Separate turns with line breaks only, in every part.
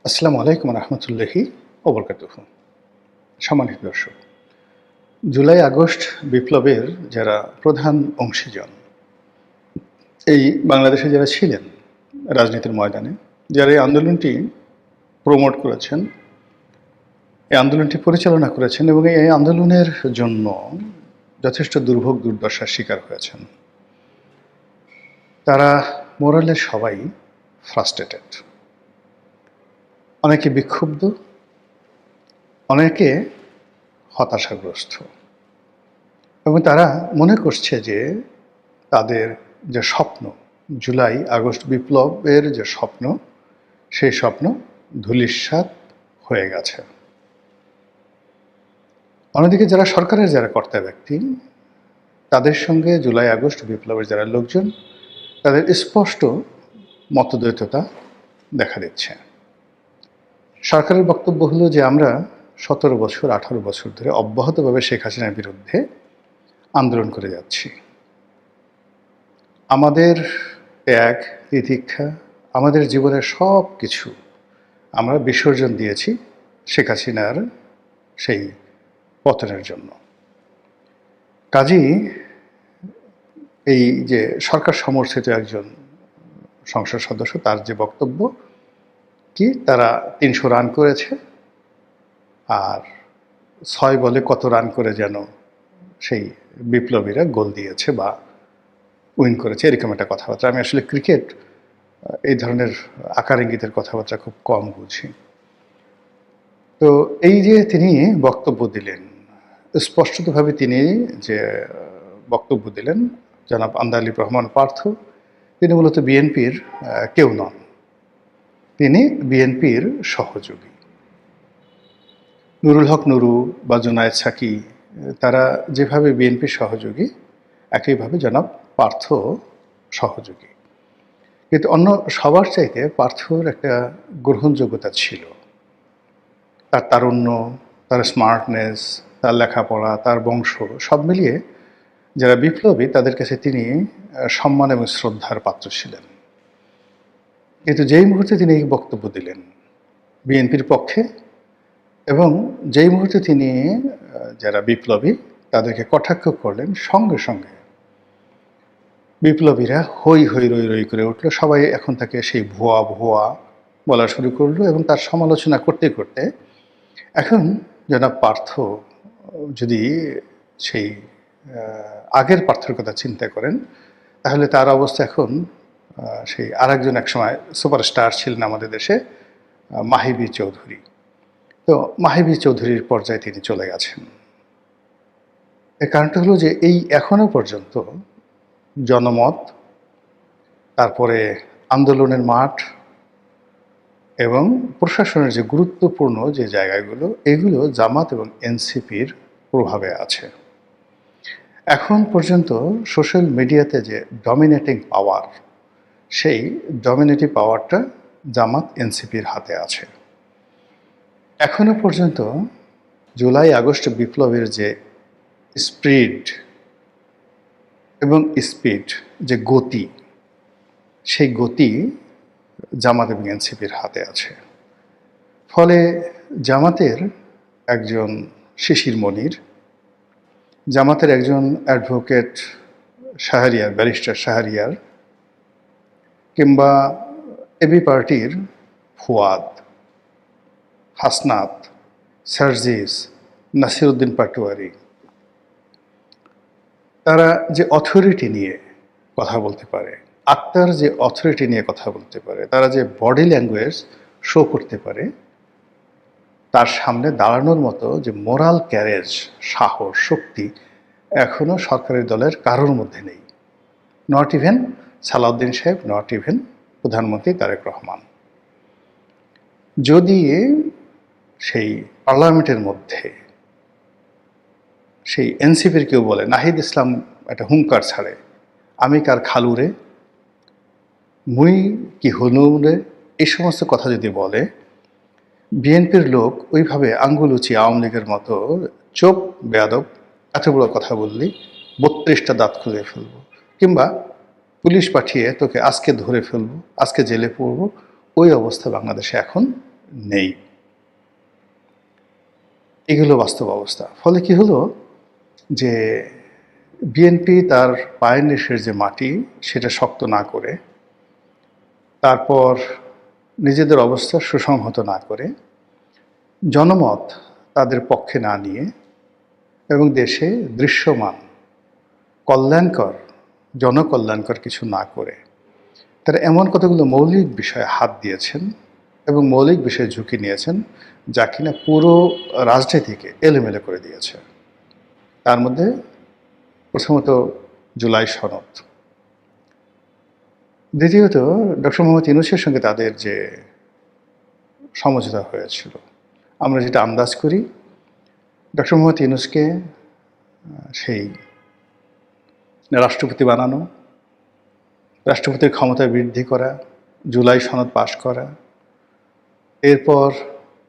আসসালামু আলাইকুম রহমতুল্লাহি ওবরকাতুহু। সম্মানিত দর্শক, জুলাই আগস্ট বিপ্লবের যারা প্রধান অংশীজন, এই বাংলাদেশে যারা ছিলেন রাজনীতির ময়দানে, যারা এই আন্দোলনটি প্রমোট করেছেন, এই আন্দোলনটি পরিচালনা করেছেন এবং এই আন্দোলনের জন্য যথেষ্ট দুর্ভোগ দুর্দশার শিকার হয়েছেন, তারা মোরালে সবাই ফ্রাস্ট্রেটেড। অনেকে বিক্ষুব্ধ, অনেকে হতাশাগ্রস্ত এবং তারা মনে করছে যে তাদের যে স্বপ্ন, জুলাই আগস্ট বিপ্লবের যে স্বপ্ন, সেই স্বপ্ন ধূলিসাৎ হয়ে গেছে। অন্যদিকে যারা সরকারের যারা কর্তা ব্যক্তি, তাদের সঙ্গে জুলাই আগস্ট বিপ্লবের যারা লোকজন, তাদের স্পষ্ট মতদ্বৈততা দেখা দিচ্ছে। সরকারের বক্তব্য হলো যে আমরা 17 বছর 18 বছর ধরে অব্যাহতভাবে শেখ হাসিনার বিরুদ্ধে আন্দোলন করে যাচ্ছি। আমাদের ত্যাগ তিতিক্ষা, আমাদের জীবনের সব কিছু আমরা বিসর্জন দিয়েছি শেখ হাসিনার সেই পতনের জন্য। কাজেই এই যে সরকার সমর্থিত একজন সংসদ সদস্য, তার যে বক্তব্য কি, তারা 300 রান করেছে আর 6 বলে কত রান করে যেন সেই বিপ্লবীরা গোল দিয়েছে বা উইন করেছে, এরকম একটা কথাবার্তা। আমি আসলে ক্রিকেট এই ধরনের আকার ইঙ্গিতের কথাবার্তা খুব কম বুঝি। তো এই যে তিনি বক্তব্য দিলেন, স্পষ্টতভাবে তিনি যে বক্তব্য দিলেন, জনাব আন্দালিব রহমান পার্থ, তিনি মূলত বিএনপির কেউ নন, তিনি বিএনপির সহযোগী। নুরুল হক নুরু বা জুনায়েদ সাকি, তারা যেভাবে বিএনপির সহযোগী, একইভাবে জনাব পার্থ সহযোগী। কিন্তু অন্য সবার চাইতে পার্থর একটা গ্রহণযোগ্যতা ছিল, তার তারুণ্য, তার স্মার্টনেস, তার লেখাপড়া, তার বংশ, সব মিলিয়ে যারা বিপ্লবী তাদের কাছে তিনি সম্মান এবং শ্রদ্ধার পাত্র ছিলেন। কিন্তু যেই মুহূর্তে তিনি এই বক্তব্য দিলেন বিএনপির পক্ষে, এবং যেই মুহূর্তে তিনি যারা বিপ্লবী তাদেরকে কটাক্ষ করলেন, সঙ্গে সঙ্গে বিপ্লবীরা হই হই রই রই করে উঠল। সবাই এখন তাকে সেই ভুয়া ভুয়া বলা শুরু করলো এবং তার সমালোচনা করতে করতে এখন জনাব পার্থ যদি সেই আগের পার্থর কথা চিন্তা করেন, তাহলে তার অবস্থা এখন সেই আরেকজন একসময় সুপারস্টার ছিলেন আমাদের দেশে, মাহিবী চৌধুরী। তো মাহিবী চৌধুরীর পর্যায়ে তিনি চলে গেছেন। এর কারণটা হলো যে এই এখনো পর্যন্ত জনমত, তারপরে আন্দোলনের মাঠ এবং প্রশাসনের যে গুরুত্বপূর্ণ যে জায়গাগুলো, এগুলো জামাত এবং এনসিপির প্রভাবে আছে। এখন পর্যন্ত সোশ্যাল মিডিয়াতে যে ডমিনেটিং পাওয়ার, সেই ডমিনেটিং পাওয়ারটা জামাত এনসিপির হাতে আছে। এখনো পর্যন্ত জুলাই আগস্ট বিপ্লবের যে স্পিড এবং স্পিড, যে গতি, সেই গতি জামাত এবং এনসিপির হাতে আছে। ফলে জামাতের একজন শিশির মনির, জামাতের একজন অ্যাডভোকেট শাহরিয়ার, ব্যারিস্টার শাহরিয়ার, কিংবা এবি পার্টির ফুয়াদ, হাসনাত, সার্জিস, নাসিরউদ্দিন পাটোয়ারি, তারা যে অথরিটি নিয়ে কথা বলতে পারে, আক্তার যে অথরিটি নিয়ে কথা বলতে পারে, তারা যে বডি ল্যাঙ্গুয়েজ শো করতে পারে, তার সামনে দাঁড়ানোর মতো যে মোরাল ক্যারেজ, সাহস, শক্তি এখনও সরকারি দলের কারোর মধ্যে নেই। নট ইভেন সালাউদ্দিন সাহেব, নট ইভেন প্রধানমন্ত্রী তারেক রহমান। যদি সেই পার্লামেন্টের মধ্যে সেই এনসিপির কেউ বলে, নাহিদ ইসলাম একটা হুঙ্কার ছাড়ে, আমি কার খালুরে, মুই কি হনুরে, এই সমস্ত কথা যদি বলে, বিএনপির লোক ওইভাবে আঙ্গুল উঁচিয়ে আওয়ামী লীগের মতো চোপ বেয়াদব, এত বড় কথা বললি 32টা দাঁত খুলে ফেলবো, কিংবা পুলিশ পাঠিয়ে তোকে আজকে ধরে ফেলবো, আজকে জেলে পড়বো, ওই অবস্থা বাংলাদেশে এখন নেই। এগুলো বাস্তব অবস্থা। ফলে কি হলো যে বিএনপি তার পায়ের নিচের যে মাটি সেটা শক্ত না করে, তারপর নিজেদের অবস্থা সুসংহত না করে, জনমত তাদের পক্ষে না নিয়ে এবং দেশে দৃশ্যমান কল্যাণকর জনকল্যাণকর কিছু না করে তারা এমন কতগুলো মৌলিক বিষয়ে হাত দিয়েছেন এবং মৌলিক বিষয়ে ঝুঁকি নিয়েছেন যা কিনা পুরো রাজনীতিকে এলোমেলো করে দিয়েছে। তার মধ্যে প্রথমত জুলাই সনদ, দ্বিতীয়ত ডক্টর মোহাম্মদ ইউনূসের সঙ্গে তাদের যে সমঝোতা হয়েছিল, আমরা যেটা আন্দাজ করি ডক্টর মোহাম্মদ ইউনূসকে সেই রাষ্ট্রপতি বানানো, রাষ্ট্রপতির ক্ষমতা বৃদ্ধি করা, জুলাই সনদ পাশ করা, এরপর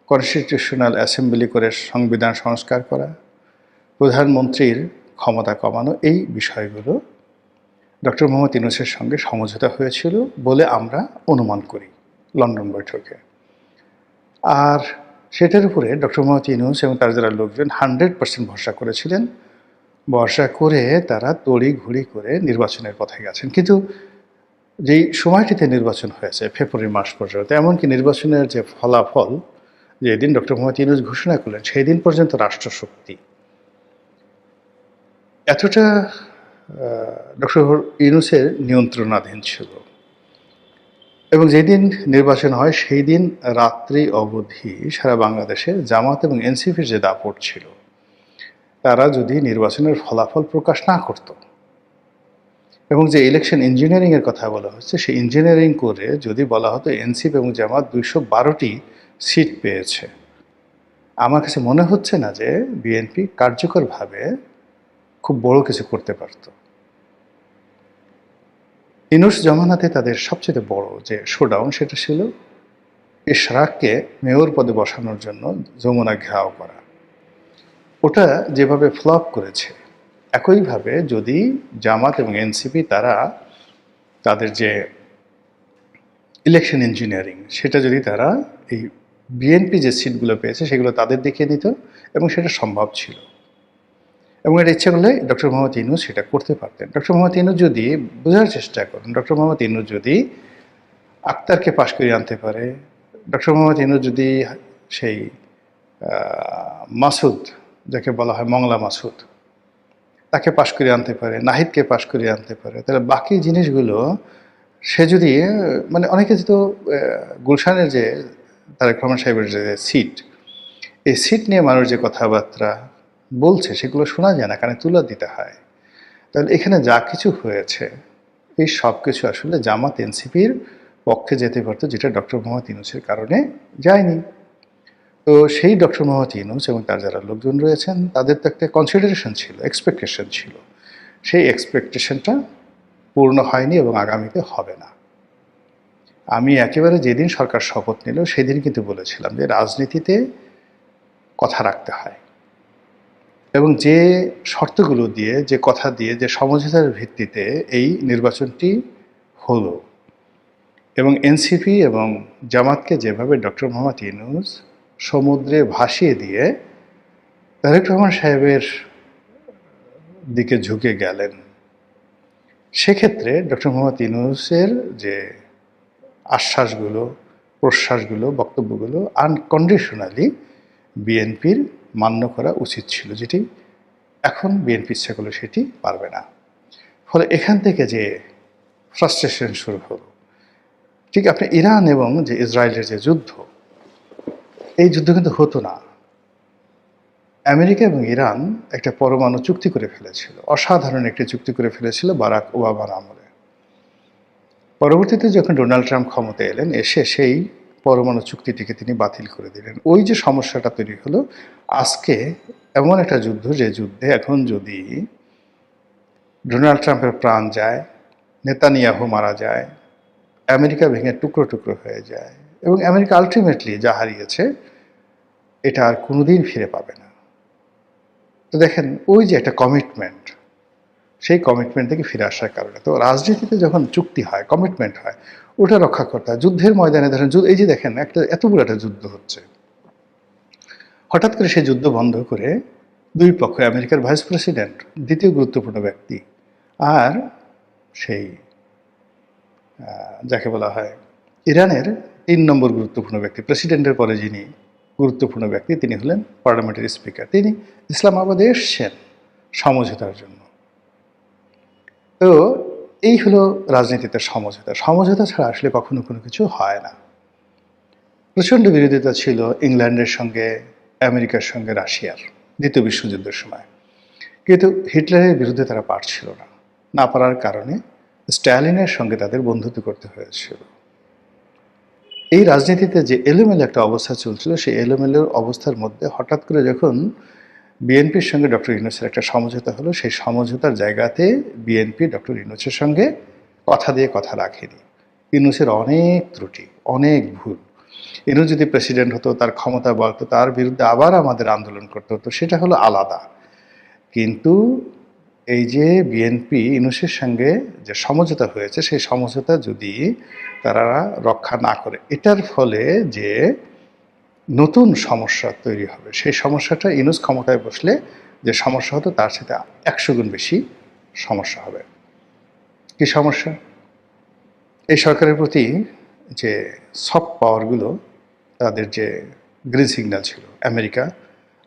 কনস্টিটিউশনাল অ্যাসেম্বলি করে সংবিধান সংস্কার করা, প্রধানমন্ত্রীর ক্ষমতা কমানো, এই বিষয়গুলো ডক্টর মোহাম্মদ ইউনূসের সঙ্গে সমঝোতা হয়েছিল বলে আমরা অনুমান করি লন্ডন বৈঠকে। আর সেটার উপরে ডক্টর মোহাম্মদ ইউনূস এবং তার যারা লোকজন 100% ভরসা করেছিলেন। ভরসা করে তারা তড়িঘড়ি করে নির্বাচনের পথে গেছেন। কিন্তু যেই সময়টিতে নির্বাচন হয়েছে ফেব্রুয়ারি মাস পর্যন্ত, এমনকি নির্বাচনের যে ফলাফল যেদিন ডক্টর মোহাম্মদ ইউনূস ঘোষণা করলেন সেই দিন পর্যন্ত রাষ্ট্রশক্তি এতটা ডক্টর ইউনূসের নিয়ন্ত্রণাধীন ছিল। এবং যেদিন নির্বাচন হয় সেই দিন রাত্রি অবধি সারা বাংলাদেশে জামাত এবং এনসিপির যে দাপট ছিল, তারা যদি নির্বাচনের ফলাফল প্রকাশ না করত এবং যে ইলেকশন ইঞ্জিনিয়ারিংয়ের কথা বলা হচ্ছে সেই ইঞ্জিনিয়ারিং করে যদি বলা হতো এনসিপি এবং জামাত 212টি সিট পেয়েছে, আমার কাছে মনে হচ্ছে না যে বিএনপি কার্যকরভাবে খুব বড় কিছু করতে পারত। ইউনূস জমানাতে তাদের সবচেয়ে বড় যে শোডাউন সেটা ছিল ইশরাককে মেয়র পদে বসানোর জন্য যমুনা ঘেরাও করা। ওটা যেভাবে ফ্লপ করেছে, একইভাবে যদি জামাত এবং এনসিপি তারা তাদের যে ইলেকশন ইঞ্জিনিয়ারিং সেটা যদি তারা এই বিএনপি যে সিটগুলো পেয়েছে সেগুলো তাদের দেখিয়ে দিত এবং সেটা সম্ভব ছিল এবং এটা ইচ্ছে করলে ডক্টর মোহাম্মদ ইউনূস সেটা করতে পারতেন। ডক্টর মোহাম্মদ ইউনূস যদি বোঝার চেষ্টা করেন, ডক্টর মোহাম্মদ ইউনূস যদি আক্তারকে পাশ করিয়ে আনতে পারে, ডক্টর মোহাম্মদ ইউনূস যদি সেই মাসুদ, যাকে বলা হয় মংলা মাসুদ, তাকে পাশ করিয়ে আনতে পারে, নাহিদকে পাশ করিয়ে আনতে পারে, তাহলে বাকি জিনিসগুলো সে যদি মানে অনেকে তো গুলশানের যে তারেক রহমান সাহেবের যে সিট, এই সিট নিয়ে মানুষ যে কথাবার্তা বলছে সেগুলো শোনা যায় না, কানে তুলে দিতে হয়। তাহলে এখানে যা কিছু হয়েছে এই সব কিছু আসলে জামাত এনসিপির পক্ষে যেতে পারতো, যেটা ডক্টর মোহাম্মদ ইউনূসের কারণে যায়নি। তো সেই ডক্টর মোহাম্মদ ইউনূস এবং তার যারা লোকজন রয়েছেন তাদের তো একটা কনসিডারেশন ছিল, এক্সপেকটেশন ছিল, সেই এক্সপেকটেশনটা পূর্ণ হয়নি এবং আগামীতে হবে না। আমি একেবারে যেদিন সরকার শপথ নিল সেদিন কিন্তু বলেছিলাম যে রাজনীতিতে কথা রাখতে হয় এবং যে শর্তগুলো দিয়ে, যে কথা দিয়ে, যে সমঝোতার ভিত্তিতে এই নির্বাচনটি হলো এবং এনসিপি এবং জামাতকে যেভাবে ডক্টর মোহাম্মদ ইউনূস সমুদ্রে ভাসিয়ে দিয়ে তারেক রহমান সাহেবের দিকে ঝুঁকে গেলেন, সেক্ষেত্রে ডক্টর মোহাম্মদ ইউনূসের যে আশ্বাসগুলো, প্রশ্বাসগুলো, বক্তব্যগুলো আনকন্ডিশনালি বিএনপির মান্য করা উচিত ছিল, যেটি এখন বিএনপি ইচ্ছা করলে সেটি পারবে না। ফলে এখান থেকে যে ফ্রাস্ট্রেশন শুরু হলো, ঠিক আপনি ইরান এবং যে ইসরায়েলের যে যুদ্ধ, এই যুদ্ধ কিন্তু হতো না। আমেরিকা এবং ইরান একটা পরমাণু চুক্তি করে ফেলেছিল, অসাধারণ একটি চুক্তি করে ফেলেছিল বারাক ওবামার আমলে। পরবর্তীতে যখন ডোনাল্ড ট্রাম্প ক্ষমতায় এলেন, এসে সেই পরমাণু চুক্তিটিকে তিনি বাতিল করে দিলেন। ওই যে সমস্যাটা তৈরি হলো, আজকে এমন একটা যুদ্ধ, যে যুদ্ধে এখন যদি ডোনাল্ড ট্রাম্পের প্রাণ যায়, নেতানিয়াহু মারা যায়, আমেরিকা ভেঙে টুকরো টুকরো হয়ে যায় এবং আমেরিকা আলটিমেটলি যা হারিয়েছে এটা আর কোনোদিন ফিরে পাবে না। তো দেখেন, ওই যে একটা কমিটমেন্ট, সেই কমিটমেন্ট থেকে ফিরে আসার কারণে, তো রাজনীতিতে যখন চুক্তি হয়, কমিটমেন্ট হয়, ওটা রক্ষাকর্তা। যুদ্ধের ময়দানে ধরেন, এই যে দেখেন একটা এত বড় একটা যুদ্ধ হচ্ছে, হঠাৎ করে সেই যুদ্ধ বন্ধ করে দুই পক্ষ, আমেরিকার ভাইস প্রেসিডেন্ট দ্বিতীয় গুরুত্বপূর্ণ ব্যক্তি, আর সেই যাকে বলা হয় ইরানের ৩ নম্বর গুরুত্বপূর্ণ ব্যক্তি, প্রেসিডেন্টের পরে যিনি গুরুত্বপূর্ণ ব্যক্তি তিনি হলেন পার্লামেন্টের স্পিকার। তিনি ইসলামাবাদে এসছেন সমঝোতার জন্য। তো এই হলো রাজনীতিতে সমঝোতা। সমঝোতা ছাড়া আসলে কখনো কোনো কিছু হয় না। প্রচণ্ড বিরোধিতা ছিল ইংল্যান্ডের সঙ্গে, আমেরিকার সঙ্গে রাশিয়ার দ্বিতীয় বিশ্বযুদ্ধের সময়, কিন্তু হিটলারের বিরুদ্ধে তারা পারছিল না। না পারার কারণে স্ট্যালিনের সঙ্গে তাদের বন্ধুত্ব করতে হয়েছিল। এই রাজনীতিতে যে এলোমেলো একটা অবস্থা চলছিল, সেই এলোমেলো অবস্থার মধ্যে হঠাৎ করে যখন বিএনপির সঙ্গে ডক্টর ইউনূসের একটা সমঝোতা হলো, সেই সমঝোতার জায়গাতে বিএনপি ডক্টর ইউনূসের সঙ্গে কথা দিয়ে কথা রাখেনি। ইউনূসের অনেক ত্রুটি, অনেক ভুল। ইউনূস যদি প্রেসিডেন্ট হতো, তার ক্ষমতা বাড়তো, তার বিরুদ্ধে আবার আমাদের আন্দোলন করতে হতো, সেটা হলো আলাদা। কিন্তু এই যে বিএনপি ইউনূসের সঙ্গে যে সমঝোতা হয়েছে, সেই সমঝোতা যদি তারা রক্ষা না করে, এটার ফলে যে নতুন সমস্যা তৈরি হবে, সেই সমস্যাটা ইউনূস ক্ষমতায় বসলে যে সমস্যা হতো তার সাথে ১০০ গুণ বেশি সমস্যা হবে। কি সমস্যা? এই সরকারের প্রতি যে সফট পাওয়ারগুলো, তাদের যে গ্রিন সিগন্যাল ছিল, আমেরিকা,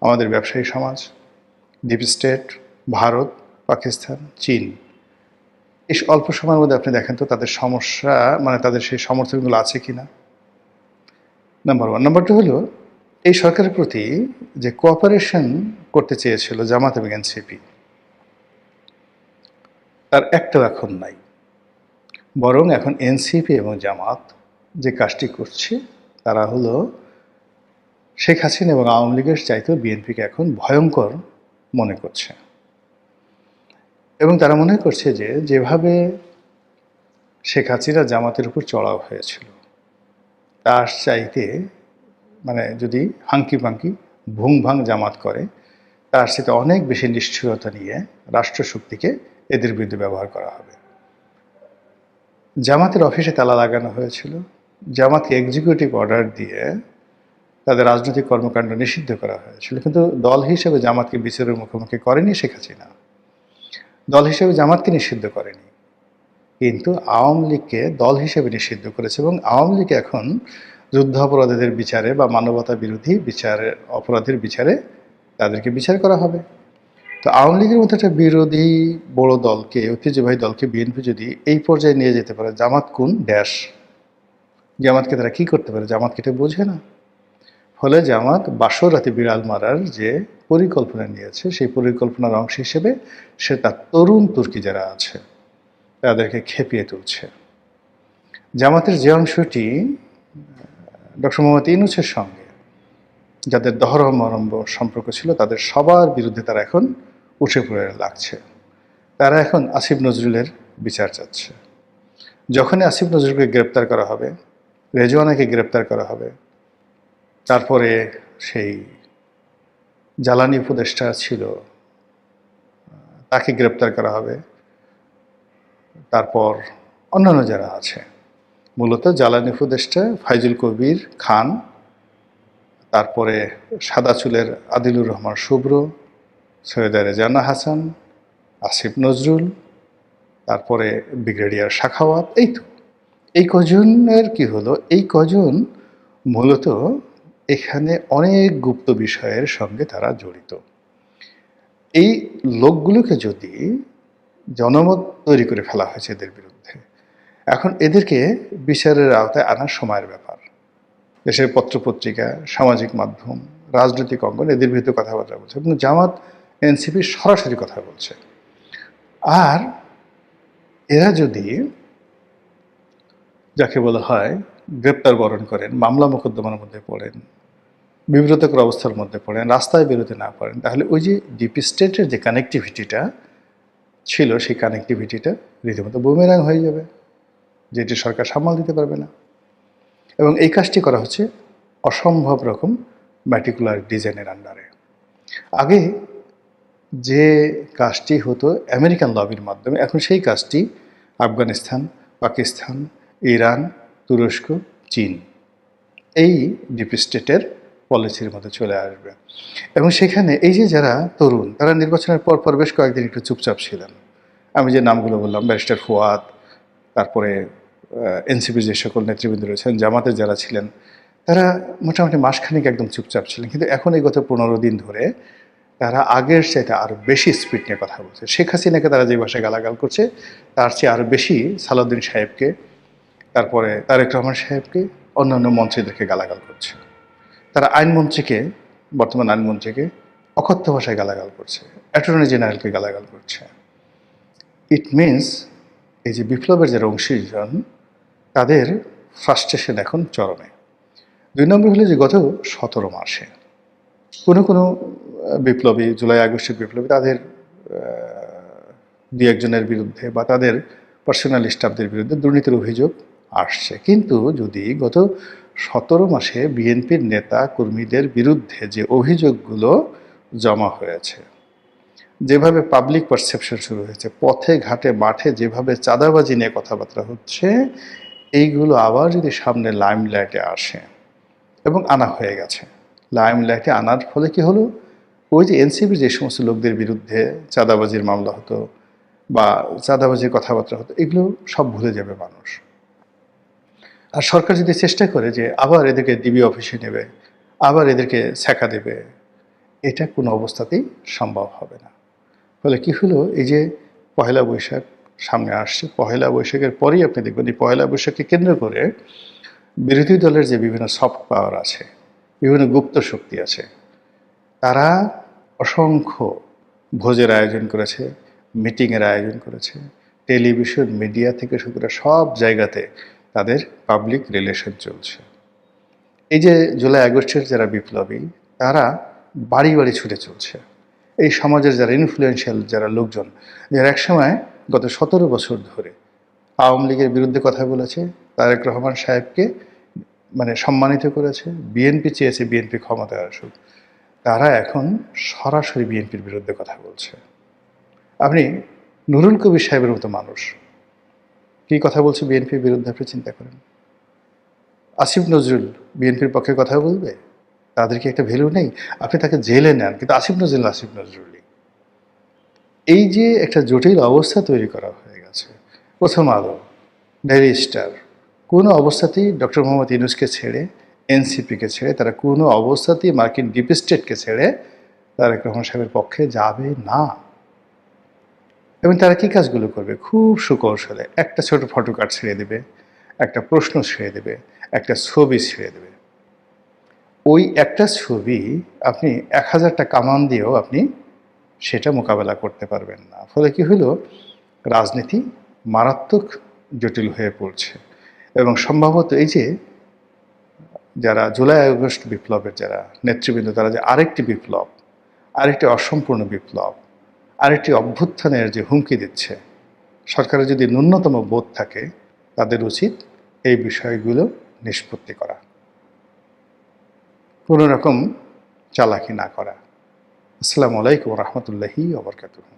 আমাদের ব্যবসায়ী সমাজ, ডিপ স্টেট, ভারত, পাকিস্তান, চীন, এই অল্প সময়ের মধ্যে আপনি দেখেন তো তাদের সমস্যা, মানে তাদের সেই সমর্থনগুলো আছে কিনা। Number one. নাম্বার টু হলো, এই সরকারের প্রতি যে কোঅপারেশন করতে চেয়েছিল জামাত এবং এনসিপি, তার একটাও এখন নাই। বরং এখন এনসিপি এবং জামাত যে কাজটি করছে, তারা হলো শেখ হাসিনা এবং আওয়ামী লীগের চাইতেও বিএনপিকে এখন ভয়ঙ্কর মনে করছে। এবং তারা মনে করছে যে যেভাবে শেখ হাসিনা জামাতের উপর চড়াও হয়েছিল, তার চাইতে, মানে যদি হাঙ্কি পাঙ্কি ভুং ভাং জামাত করে, তার সাথে অনেক বেশি নিষ্ঠুরতা নিয়ে রাষ্ট্রশক্তিকে এদের বিরুদ্ধে ব্যবহার করা হবে। জামাতের অফিসে তালা লাগানো হয়েছিল, জামাতকে এক্সিকিউটিভ অর্ডার দিয়ে তাদের রাজনৈতিক কর্মকাণ্ড নিষিদ্ধ করা হয়েছিল, কিন্তু দল হিসেবে জামাতকে বিচারের মুখোমুখি করেনি শেখ হাসিনা, দল হিসেবে জামাতকে নিষিদ্ধ করেনি, কিন্তু আওয়ামী লীগকে দল হিসেবে নিষিদ্ধ করেছে। এবং আওয়ামী লীগ এখন যুদ্ধ অপরাধীদের বিচারে বা মানবতা বিরোধী বিচারের অপরাধের বিচারে তাদেরকে বিচার করা হবে। তো আওয়ামী লীগের মতো একটা বিরোধী বড় দলকে, ঐতিহ্যবাহী দলকে বিএনপি যদি এই পর্যায়ে নিয়ে যেতে পারে, জামাত কোন ড্যাশ, জামাতকে তারা কী করতে পারে? জামাতকে এটা বোঝে না। ফলে জামাত বাসর রাতে বিড়াল মারার যে পরিকল্পনা নিয়েছে, সেই পরিকল্পনার অংশ হিসেবে সে তার তরুণ তুর্কি যারা আছে তাদেরকে খেপিয়ে তুলছে। জামাতের যে অংশটি ডক্টর মোহাম্মদ ইউনূসের সঙ্গে যাদের দহরমরম্ব সম্পর্ক ছিল, তাদের সবার বিরুদ্ধে তারা এখন উঠে পড়ে লাগছে। তারা এখন আসিফ নজরুলের বিচার চাচ্ছে। যখনই আসিফ নজরুলকে গ্রেপ্তার করা হবে, রেজওয়ানাকে গ্রেপ্তার করা হবে, তারপরে সেই জ্বালানি উপদেষ্টা ছিল তাকে গ্রেপ্তার করা হবে, তারপর অন্যান্য যারা আছে, মূলত জ্বালানি উপদেষ্টা ফাইজুল কবির খান, তারপরে সাদা চুলের আদিলুর রহমান শুভ্র, সৈয়দা রেজানা হাসান, আসিফ নজরুল, তারপরে ব্রিগেডিয়ার সাখাওয়াত, এই কজনের কি হলো, এই কজন মূলত এখানে অনেক গুপ্ত বিষয়ের সঙ্গে তারা জড়িত। এই লোকগুলোকে যদি জনমত তৈরি করে ফেলা হয়েছে এদের বিরুদ্ধে, এখন এদেরকে বিচারের আওতায় আনার সময়ের ব্যাপার। দেশের পত্রপত্রিকা, সামাজিক মাধ্যম, রাজনৈতিক অঙ্গন এদের বিরুদ্ধে কথাবার্তা বলছে, এবং জামাত এনসিপি সরাসরি কথা বলছে। আর এরা যদি যাকে বলা হয় গ্রেপ্তার বরণ করেন, মামলা মোকদ্দমার মধ্যে পড়েন, বিব্রতকর অবস্থার মধ্যে পড়েন, রাস্তায় বেরোতে না পারেন, তাহলে ওই যে ডিপ স্টেটের যে কানেক্টিভিটিটা ছিল, সেই কানেক্টিভিটিটা রীতিমতো বুমেরাং হয়ে যাবে, যেটি সরকার সামাল দিতে পারবে না। এবং এই কাজটি করা হচ্ছে অসম্ভব রকম ম্যাটিকুলার ডিজাইনের আন্ডারে। আগে যে কাজটি হতো আমেরিকান লবির মাধ্যমে, এখন সেই কাজটি আফগানিস্তান, পাকিস্তান, ইরান, তুরস্ক, চীন এই ডিপ স্টেটের পলিসির মধ্যে চলে আসবে। এবং সেখানে এই যে যারা তরুণ, তারা নির্বাচনের পর বেশ কয়েকদিন একটু চুপচাপ ছিলেন। আমি যে নামগুলো বললাম, ব্যারিস্টার ফুয়াদ, তারপরে এনসিপির যে সকল নেতৃবৃন্দ রয়েছেন, জামাতের যারা ছিলেন, তারা মোটামুটি মাসখানেক একদম চুপচাপ ছিলেন। কিন্তু এখন এই গত 15 দিন ধরে তারা আগের চাইতে আরও বেশি স্পিড নিয়ে কথা বলছে। শেখ হাসিনাকে তারা যে ভাষায় গালাগাল করছে, তার চেয়ে আরও বেশি সালাউদ্দিন সাহেবকে, তারপরে তারেক রহমান সাহেবকে, অন্যান্য মন্ত্রীদেরকে গালাগাল করছে। তারা আইনমন্ত্রীকে, বর্তমান আইনমন্ত্রীকে অকথ্য ভাষায় গালাগাল করছে, অ্যাটর্নি জেনারেলকে গালাগাল করছে। ইট মিনস এই যে বিপ্লবের যারা অংশীজন, তাদের ফ্রাস্ট্রেশন এখন চরমে। 2 নম্বর হলো যে গত 17 মাসে কোনো বিপ্লবী, জুলাই আগস্টের বিপ্লবী, তাদের 2-1 জনের বিরুদ্ধে বা তাদের পার্সোনাল স্টাফদের বিরুদ্ধে দুর্নীতির অভিযোগ আসছে। কিন্তু যদি গত 17 মাসে বিএনপির নেতা কর্মীদের বিরুদ্ধে যে অভিযোগগুলো জমা হয়েছে, যেভাবে পাবলিক পারসেপশন শুরু হয়েছে, পথে ঘাটে মাঠে যেভাবে চাঁদাবাজি নিয়ে কথাবার্তা হচ্ছে, এইগুলো আবার যদি সামনে লাইমলাইটে আসে, এবং আনা হয়ে গেছে, লাইমলাইটে আনার ফলে কি হলো, ওই যে এনসিপির যে সমস্ত লোকদের বিরুদ্ধে চাঁদাবাজির মামলা হতো বা চাঁদাবাজির কথাবার্তা হতো, এগুলো সব ভুলে যাবে মানুষ। আর সরকার যদি চেষ্টা করে যে আবার এদেরকে ডিবি অফিসে নেবে, আবার এদেরকে ছ্যাঁকা দেবে, এটা কোনো অবস্থাতেই সম্ভব হবে না। ফলে কি হলো, এই যে পহেলা বৈশাখ সামনে আসছে, পহেলা বৈশাখের পরেই আপনি দেখবেন এই পহেলা বৈশাখকে কেন্দ্র করে বিরোধী দলের যে বিভিন্ন সফট পাওয়ার আছে, বিভিন্ন গুপ্ত শক্তি আছে, তারা অসংখ্য ভোজের আয়োজন করেছে, মিটিংয়ের আয়োজন করেছে, টেলিভিশন, মিডিয়া থেকে শুরু করে সব জায়গাতে তাদের পাবলিক রিলেশন চলছে। এই যে জুলাই আগস্টের যারা বিপ্লবী, তারা বাড়ি বাড়ি ছুটে চলছে। এই সমাজের যারা ইনফ্লুয়েন্সিয়াল যারা লোকজন, যারা একসময় গত 17 বছর ধরে আওয়ামী লীগের বিরুদ্ধে কথা বলেছে, তারেক রহমান সাহেবকে সম্মানিত করেছে, বিএনপি চেয়েছে বিএনপি ক্ষমতায় আসুক, তারা এখন সরাসরি বিএনপির বিরুদ্ধে কথা বলছে। আপনি নুরুল কবির সাহেবের মতো মানুষ কী কথা বলছে বিএনপির বিরুদ্ধে, আপনি চিন্তা করেন। আসিফ নজরুল বিএনপির পক্ষে কথা বলবে? তাদের কি একটা ভ্যালু নেই? আপনি তাকে জেলে নেন, কিন্তু আসিফ নজরুলই। এই যে একটা জটিল অবস্থা তৈরি করা হয়ে গেছে, প্রথম আলো, ডেইলি স্টার কোনো অবস্থাতেই ডক্টর মোহাম্মদ ইউনূসকে ছেড়ে, এনসিপিকে ছেড়ে, তারা কোনো অবস্থাতেই মার্কিন ডিপ স্টেটকে ছেড়ে তারেক রহমান সাহেবের পক্ষে যাবে না। এবং তারা কী কাজগুলো করবে? খুব সুকৌশলে একটা ছোট ফটো কার্ড ছেড়ে দেবে, একটা প্রশ্ন ছেড়ে দেবে, একটা ছবি ছেড়ে দেবে। ওই একটা ছবি আপনি 1000টা কামান দিয়েও আপনি সেটা মোকাবেলা করতে পারবেন না। ফলে কি হলো, রাজনীতি মারাত্মক জটিল হয়ে পড়ছে। এবং সম্ভবত এই যে যারা জুলাই আগস্ট বিপ্লবের যারা নেতৃবৃন্দ, তারা যে আরেকটি বিপ্লব, আরেকটি অসম্পূর্ণ বিপ্লব, আরেকটি অভ্যুত্থানের যে হুমকি দিচ্ছে, সরকারের যদি ন্যূনতম বোধ থাকে, তাদের উচিত এই বিষয়গুলো নিষ্পত্তি করা, কোনো রকম চালাকি না করা। আসসালামু আলাইকুম রহমতুল্লাহি ওয়া বারাকাতুহু।